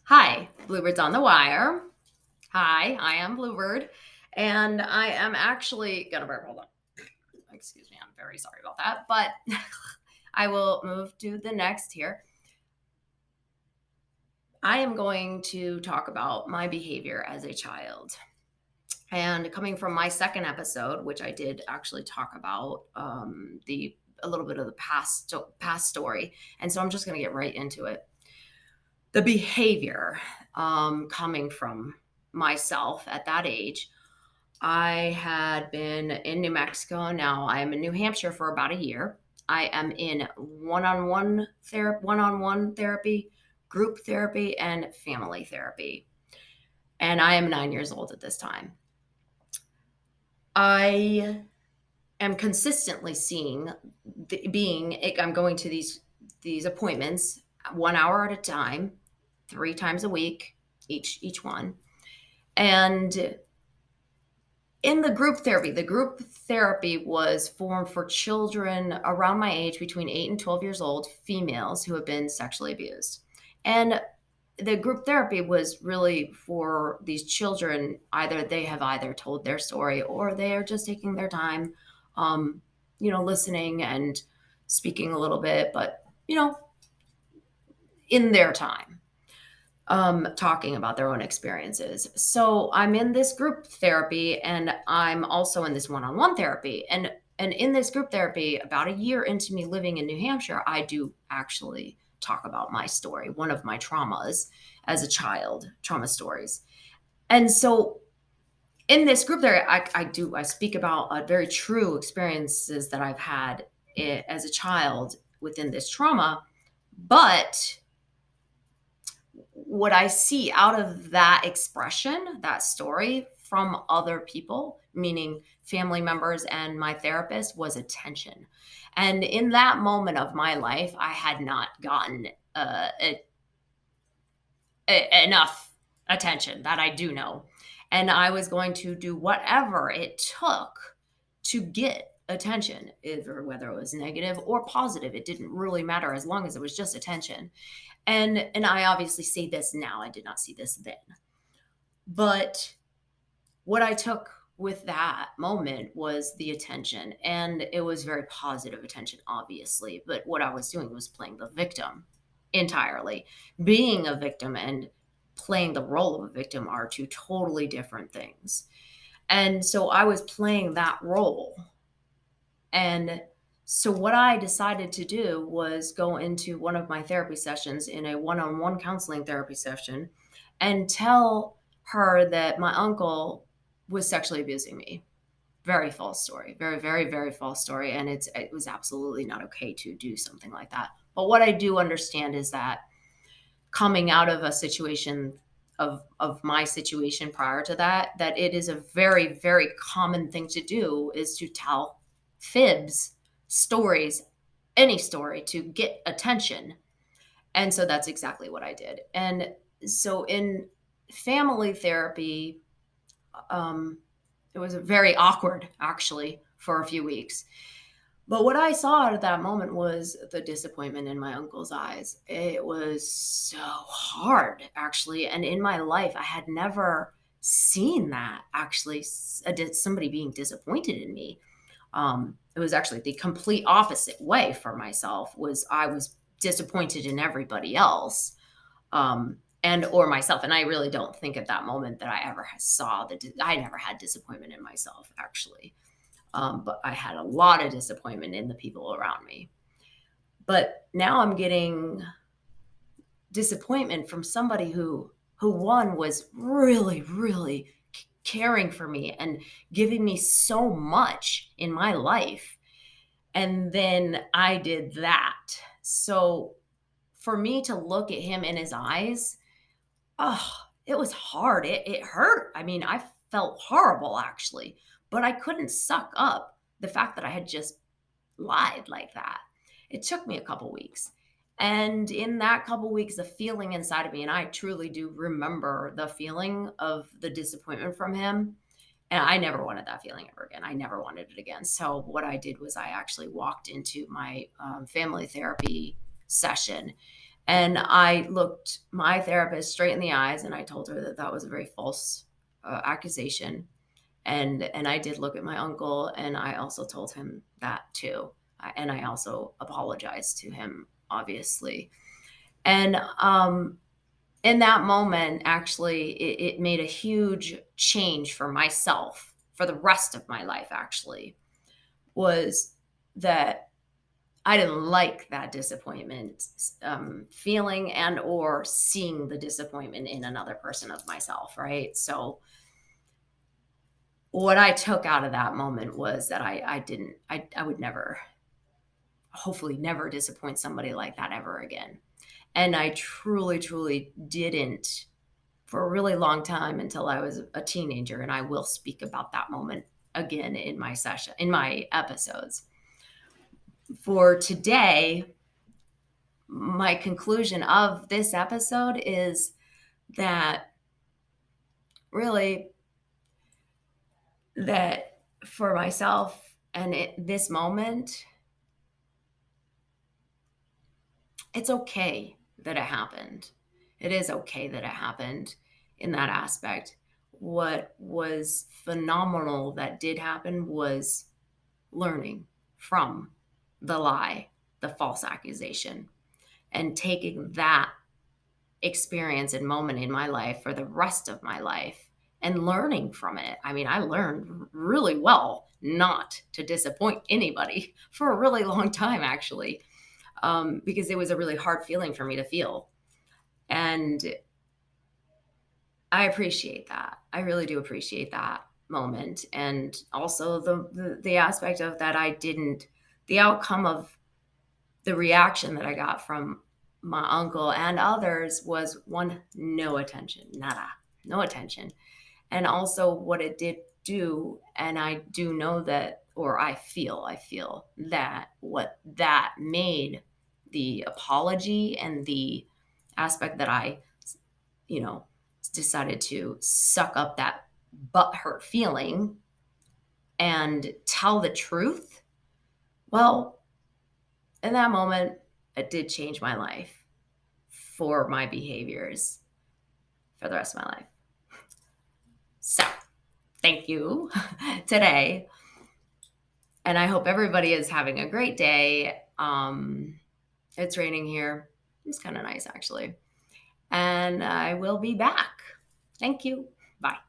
Hi, Bluebird's on the wire. Hi, I am Bluebird, and I am actually gonna burp. Hold on. Excuse me, I'm very sorry about that, but I will move to the next here. I am going to talk about my behavior as a child. And coming from my second episode, which I did actually talk about the a little bit of the past story, and so I'm just going to get right into it. The behavior coming from myself at that age. I had been in New Mexico. Now I'm in New Hampshire for about a year. I am in one-on-one therapy, group therapy, and family therapy. And I am 9 years old at this time. I am consistently I'm going to these appointments 1 hour at a time, 3 times a week, each one. And in the group therapy was formed for children around my age, between 8 and 12 years old, females who have been sexually abused. And the group therapy was really for these children. Either they have either told their story or they are just taking their time, um, listening and speaking a little bit, but, in their time, talking about their own experiences. So I'm in this group therapy, and I'm also in this one-on-one therapy. And in this group therapy, about a year into me living in New Hampshire, I do actually talk about my story, one of my traumas as a child, trauma stories. And so in this group there, I speak about very true experiences that I've had as a child within this trauma. But what I see out of that expression, that story from other people, meaning family members and my therapist, was attention. And in that moment of my life, I had not gotten enough attention, that I do know. And I was going to do whatever it took to get attention, either whether it was negative or positive. It didn't really matter as long as it was just attention. And I obviously see this now. I did not see this then. But what I took with that moment was the attention, and it was very positive attention, obviously. But what I was doing was playing the victim entirely. Being a victim and playing the role of a victim are two totally different things. And so I was playing that role. And so what I decided to do was go into one of my therapy sessions, in a one-on-one counseling therapy session, and tell her that my uncle was sexually abusing me. Very false story. Very, very, very false story. And it was absolutely not okay to do something like that. But what I do understand is that, coming out of a situation of my situation prior to that, that it is a very, very common thing to do, is to tell fibs, stories, any story, to get attention. And so that's exactly what I did. And so in family therapy, um, it was very awkward, actually, for a few weeks. But what I saw at that moment was the disappointment in my uncle's eyes. It was so hard, actually. And in my life, I had never seen that, actually, somebody being disappointed in me. It was actually the complete opposite way for myself. Was I was disappointed in everybody else, and or myself. And I really don't think at that moment that I ever saw that. I never had disappointment in myself, actually. But I had a lot of disappointment in the people around me. But now I'm getting disappointment from somebody who one was really, really caring for me and giving me so much in my life. And then I did that. So for me to look at him in his eyes, oh, it was hard. It hurt. I mean, I felt horrible, actually, but I couldn't suck up the fact that I had just lied like that. It took me a couple weeks. And in that couple weeks, the feeling inside of me, and I truly do remember the feeling of the disappointment from him. And I never wanted that feeling ever again. I never wanted it again. So what I did was I actually walked into my family therapy session, And I looked my therapist straight in the eyes and I told her that that was a very false accusation. And I did look at my uncle and I also told him that too. And I also apologized to him, obviously. And in that moment, actually, it made a huge change for myself for the rest of my life, actually, was that I didn't like that disappointment, feeling and or seeing the disappointment in another person of myself, right? So what I took out of that moment was that I would never, hopefully never disappoint somebody like that ever again. And I truly, truly didn't for a really long time until I was a teenager. And I will speak about that moment again in my session, in my episodes. For today, my conclusion of this episode is that really that for myself and this moment, it's okay that it happened. It is okay that it happened in that aspect. What was phenomenal that did happen was learning from the lie, the false accusation, and taking that experience and moment in my life for the rest of my life and learning from it. I mean, I learned really well not to disappoint anybody for a really long time, actually, because it was a really hard feeling for me to feel. And I appreciate that. I really do appreciate that moment. And also the aspect of that I didn't, the outcome of the reaction that I got from my uncle and others was one, no attention, nada, no attention. And also what it did do, and I do know that, or I feel that what that made the apology and the aspect that I, you know, decided to suck up that butthurt feeling and tell the truth. Well, in that moment, it did change my life for my behaviors for the rest of my life. So, thank you today. And I hope everybody is having a great day. It's raining here. It's kind of nice, actually. And I will be back. Thank you. Bye.